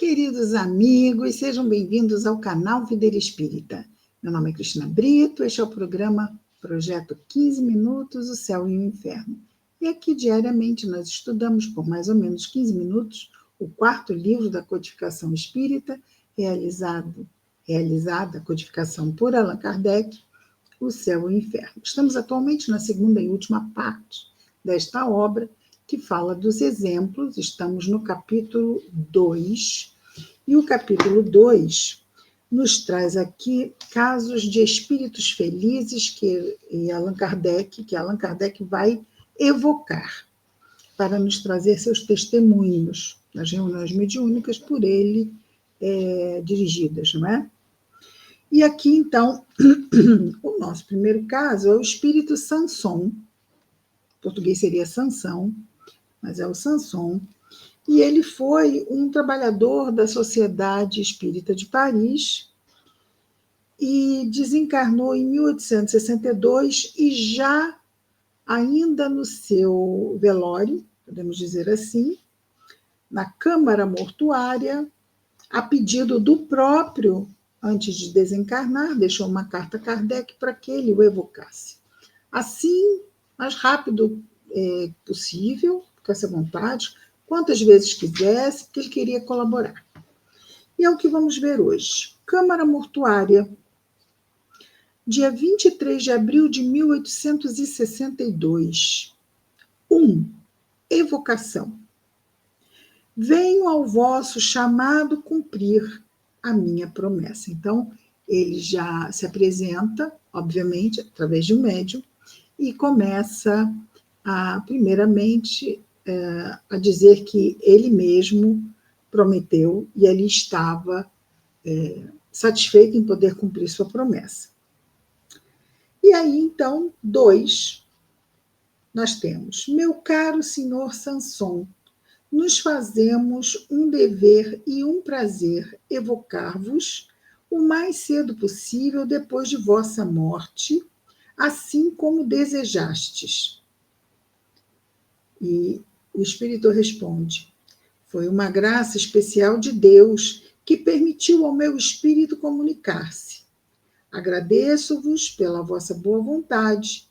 Queridos amigos, sejam bem-vindos ao canal Videira Espírita. Meu nome é Cristina Brito, este é o programa Projeto 15 Minutos, o Céu e o Inferno. E aqui diariamente nós estudamos por mais ou menos 15 minutos o quarto livro da codificação espírita, realizada a codificação por Allan Kardec, o Céu e o Inferno. Estamos atualmente na segunda e última parte desta obra, que fala dos exemplos. Estamos no capítulo 2, e o capítulo 2 nos traz aqui casos de espíritos felizes que Allan Kardec vai evocar para nos trazer seus testemunhos nas reuniões mediúnicas por ele dirigidas, não é? E aqui, então, o nosso primeiro caso é o espírito Sanson, em português seria Sansão, mas é o Sanson, e ele foi um trabalhador da Sociedade Espírita de Paris e desencarnou em 1862 e já ainda no seu velório, podemos dizer assim, na Câmara Mortuária, a pedido do próprio, antes de desencarnar, deixou uma carta a Kardec para que ele o evocasse. Assim, mais rápido possível, com essa vontade, quantas vezes quisesse, que ele queria colaborar. E é o que vamos ver hoje. Câmara Mortuária, dia 23 de abril de 1862. 1. Evocação. Venho ao vosso chamado cumprir a minha promessa. Então, ele já se apresenta, obviamente, através de um médium, e começa primeiramente, a dizer que ele mesmo prometeu e ele estava satisfeito em poder cumprir sua promessa. E aí, então, 2, nós temos: meu caro senhor Sanson, nos fazemos um dever e um prazer evocar-vos o mais cedo possível depois de vossa morte, assim como desejastes. E o Espírito responde: foi uma graça especial de Deus que permitiu ao meu espírito comunicar-se. Agradeço-vos pela vossa boa vontade,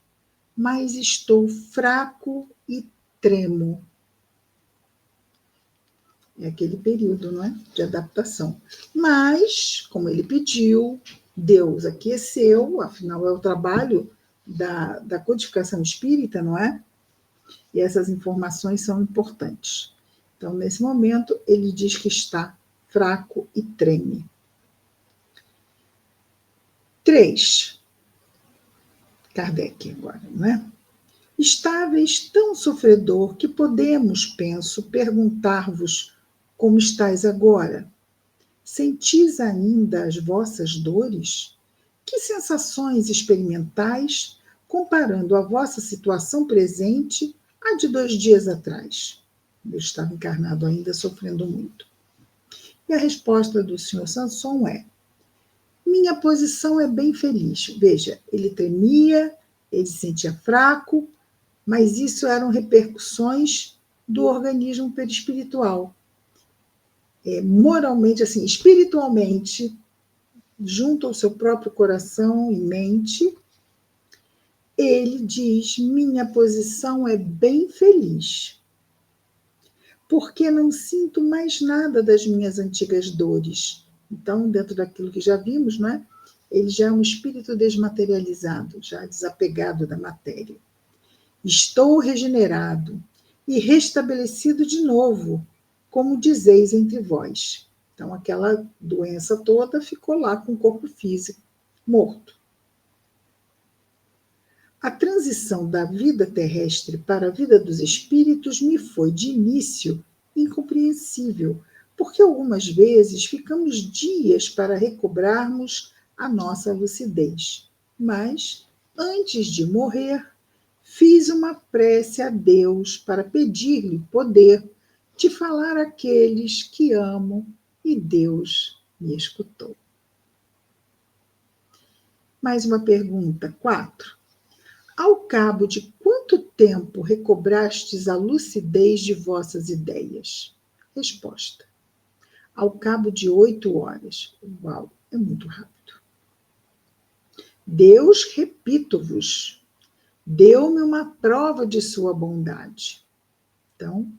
mas estou fraco e tremo. É aquele período, não é? De adaptação. Mas, como ele pediu, Deus aqueceu, afinal é o trabalho da codificação espírita, não é? E essas informações são importantes. Então, nesse momento, ele diz que está fraco e treme. 3. Kardec agora, não é? Estáveis tão sofredor que podemos, penso, perguntar-vos como estáis agora. Sentis ainda as vossas dores? Que sensações experimentais, comparando a vossa situação presente à de 2 dias atrás? Eu estava encarnado ainda, sofrendo muito. E a resposta do senhor Sanson é: minha posição é bem feliz. Veja, ele tremia, ele se sentia fraco, mas isso eram repercussões do organismo perispiritual. Moralmente, assim, espiritualmente, junto ao seu próprio coração e mente, ele diz: minha posição é bem feliz, porque não sinto mais nada das minhas antigas dores. Então, dentro daquilo que já vimos, não é? Ele já é um espírito desmaterializado, já desapegado da matéria. Estou regenerado e restabelecido de novo, como dizeis entre vós. Então, aquela doença toda ficou lá com o corpo físico morto. A transição da vida terrestre para a vida dos espíritos me foi, de início, incompreensível, porque algumas vezes ficamos dias para recobrarmos a nossa lucidez. Mas, antes de morrer, fiz uma prece a Deus para pedir-lhe poder de falar àqueles que amo, e Deus me escutou. Mais uma pergunta, 4. Ao cabo de quanto tempo recobrastes a lucidez de vossas ideias? Resposta: ao cabo de 8 horas. Uau, é muito rápido. Deus, repito-vos, deu-me uma prova de sua bondade. Então,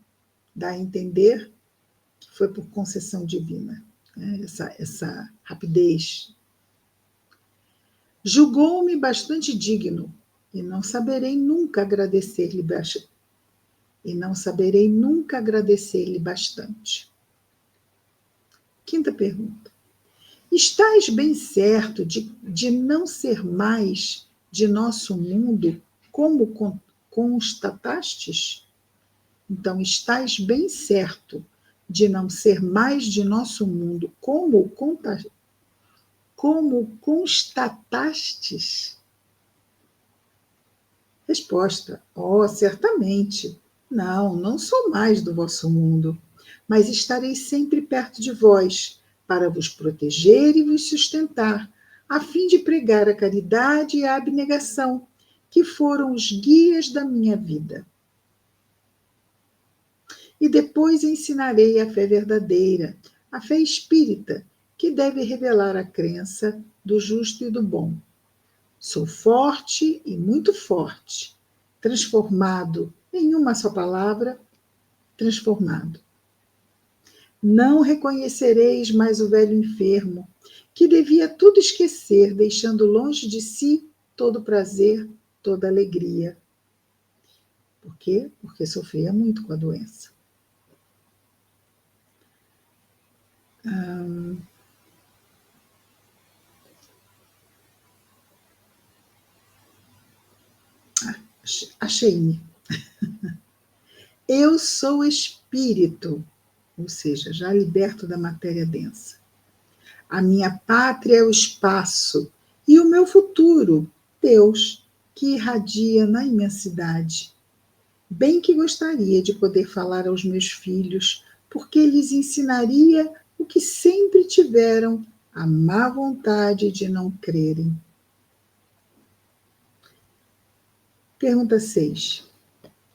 dá a entender que foi por concessão divina, né? Essa rapidez. Julgou-me bastante digno, e não saberei nunca agradecer-lhe bastante. Quinta pergunta. Estás bem certo de não ser mais de nosso mundo como constatastes? Então, estás bem certo de não ser mais de nosso mundo como constatastes? Resposta: oh, certamente. Não sou mais do vosso mundo, mas estarei sempre perto de vós, para vos proteger e vos sustentar, a fim de pregar a caridade e a abnegação, que foram os guias da minha vida. E depois ensinarei a fé verdadeira, a fé espírita, que deve revelar a crença do justo e do bom. Sou forte e muito forte, transformado em uma só palavra, transformado. Não reconhecereis mais o velho enfermo, que devia tudo esquecer, deixando longe de si todo prazer, toda alegria. Por quê? Porque sofria muito com a doença. Achei-me. Eu sou espírito, ou seja, já liberto da matéria densa. A minha pátria é o espaço e o meu futuro, Deus, que irradia na imensidade. Bem que gostaria de poder falar aos meus filhos, porque lhes ensinaria o que sempre tiveram a má vontade de não crerem. Pergunta 6.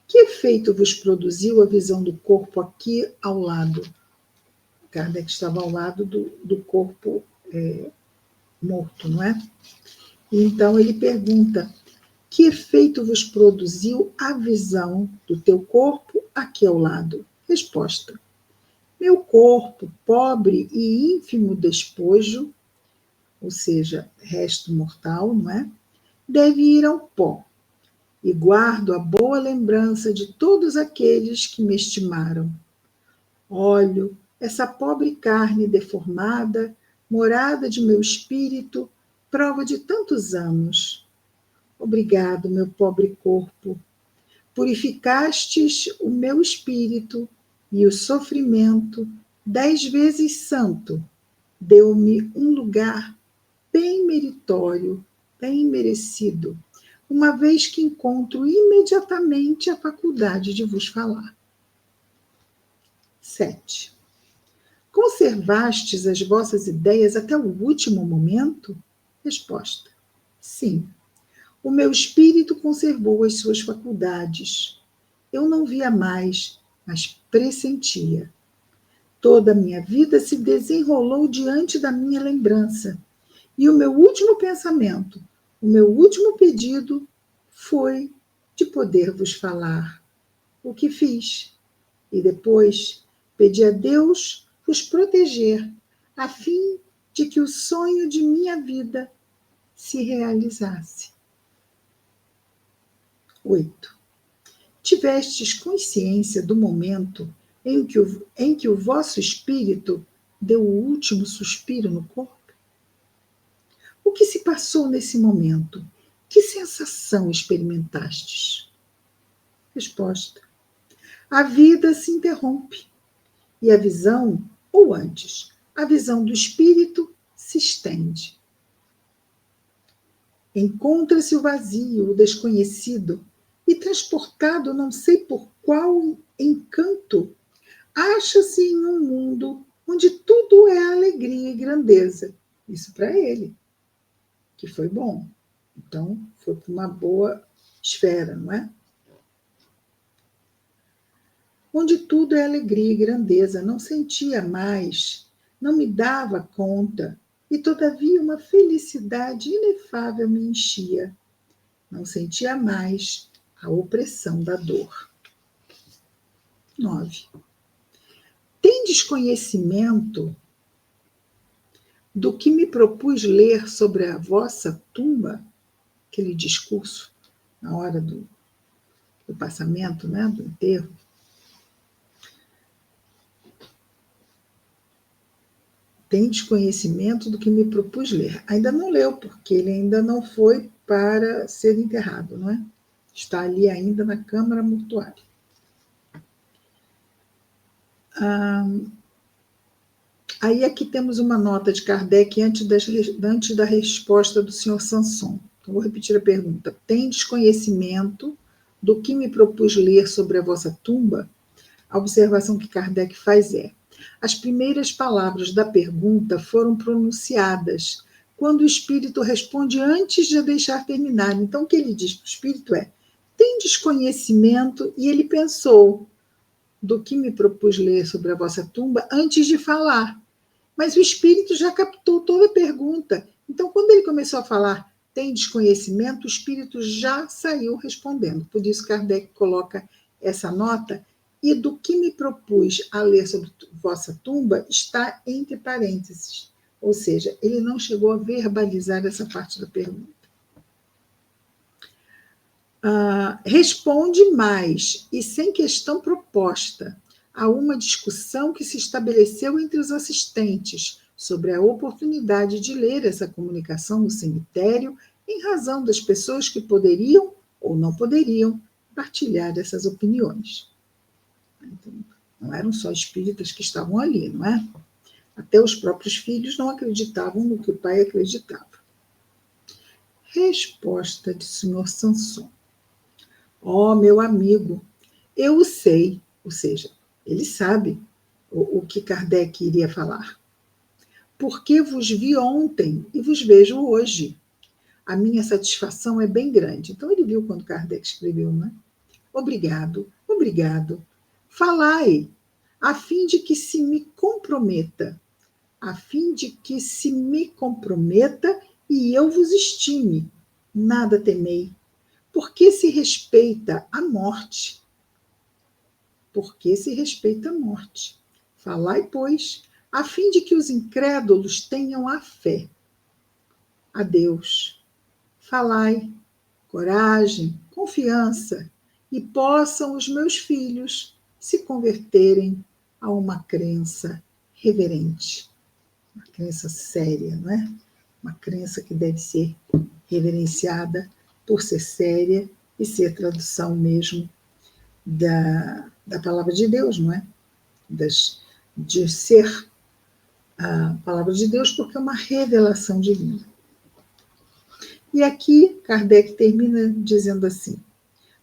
Que efeito vos produziu a visão do corpo aqui ao lado? Kardec estava ao lado do corpo morto, não é? E então ele pergunta: que efeito vos produziu a visão do teu corpo aqui ao lado? Resposta: meu corpo, pobre e ínfimo despojo, ou seja, resto mortal, não é? Deve ir ao pó, e guardo a boa lembrança de todos aqueles que me estimaram. Olho essa pobre carne deformada, morada de meu espírito, prova de tantos anos. Obrigado, meu pobre corpo. Purificastes o meu espírito e o sofrimento, 10 vezes santo, deu-me um lugar bem meritório, bem merecido, uma vez que encontro imediatamente a faculdade de vos falar. 7. Conservastes as vossas ideias até o último momento? Resposta: sim. O meu espírito conservou as suas faculdades. Eu não via mais, mas pressentia. Toda a minha vida se desenrolou diante da minha lembrança. E o meu último pensamento, o meu último pedido foi de poder vos falar. O que fiz? E depois pedi a Deus vos proteger, a fim de que o sonho de minha vida se realizasse. 8. Tivestes consciência do momento em que o vosso espírito deu o último suspiro no corpo? O que se passou nesse momento? Que sensação experimentastes? Resposta: a vida se interrompe e a visão, ou antes, a visão do espírito se estende. Encontra-se o vazio, o desconhecido, e transportado não sei por qual encanto, acha-se em um mundo onde tudo é alegria e grandeza. Isso para ele, que foi bom. Então, foi para uma boa esfera, não é? Onde tudo é alegria e grandeza, não sentia mais não me dava conta, e todavia uma felicidade inefável me enchia. Não sentia mais a opressão da dor. 9. Tendes conhecimento do que me propus ler sobre a vossa tumba? Aquele discurso na hora do passamento, né, do enterro. Tendes conhecimento do que me propus ler. Ainda não leu, porque ele ainda não foi para ser enterrado, não é? Está ali ainda na câmara mortuária. Aí aqui temos uma nota de Kardec antes da resposta do senhor Sanson. Então, vou repetir a pergunta. Tendes conhecimento do que me propus ler sobre a vossa tumba? A observação que Kardec faz é: as primeiras palavras da pergunta foram pronunciadas quando o espírito responde antes de a deixar terminar. Então, o que ele diz para o espírito é: tendes conhecimento, e ele pensou do que me propus ler sobre a vossa tumba antes de falar. Mas o espírito já captou toda a pergunta. Então, quando ele começou a falar, tendes conhecimento, o espírito já saiu respondendo. Por isso, Kardec coloca essa nota. E do que me propus a ler sobre vossa tumba está entre parênteses. Ou seja, ele não chegou a verbalizar essa parte da pergunta. Responde mais, e sem questão proposta, a uma discussão que se estabeleceu entre os assistentes sobre a oportunidade de ler essa comunicação no cemitério em razão das pessoas que poderiam ou não poderiam partilhar essas opiniões. Então, não eram só espíritas que estavam ali, não é? Até os próprios filhos não acreditavam no que o pai acreditava. Resposta de senhor Sanson. Ó, meu amigo, eu o sei, ou seja, ele sabe o que Kardec iria falar. Porque vos vi ontem e vos vejo hoje. A minha satisfação é bem grande. Então, ele viu quando Kardec escreveu, né? Obrigado, obrigado. Falai, a fim de que se me comprometa, e eu vos estime. Nada temei, porque se respeita a morte. Falai, pois, a fim de que os incrédulos tenham a fé. Adeus. Falai, coragem, confiança, e possam os meus filhos se converterem a uma crença reverente, uma crença séria, não é? Uma crença que deve ser reverenciada por ser séria e ser tradução mesmo da palavra de Deus, não é? De ser a palavra de Deus, porque é uma revelação divina. E aqui Kardec termina dizendo assim: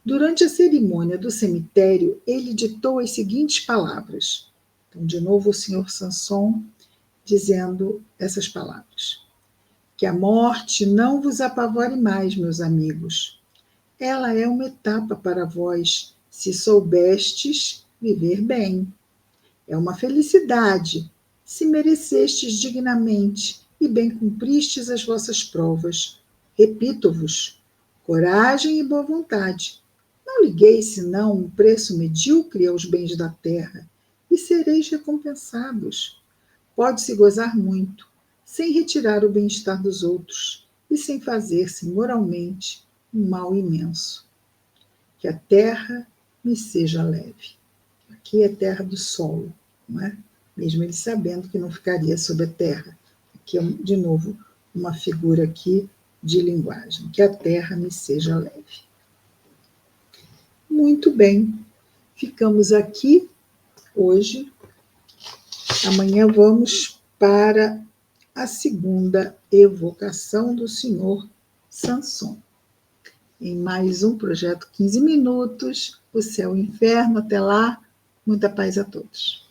durante a cerimônia do cemitério, ele ditou as seguintes palavras. Então, de novo, o senhor Sanson dizendo essas palavras. Que a morte não vos apavore mais, meus amigos. Ela é uma etapa para vós, se soubestes viver bem. É uma felicidade, se merecestes dignamente e bem cumpristes as vossas provas. Repito-vos, coragem e boa vontade. Não ligueis, senão, um preço medíocre aos bens da terra, e sereis recompensados. Pode-se gozar muito, sem retirar o bem-estar dos outros, e sem fazer-se moralmente um mal imenso. Que a terra me seja leve. Aqui é terra do solo, não é? Mesmo ele sabendo que não ficaria sobre a terra. Aqui é, de novo, uma figura aqui de linguagem. Que a terra me seja leve. Muito bem, ficamos aqui hoje. Amanhã vamos para a segunda evocação do senhor Sanson. Em mais um projeto 15 minutos, o céu e o inferno. Até lá, muita paz a todos.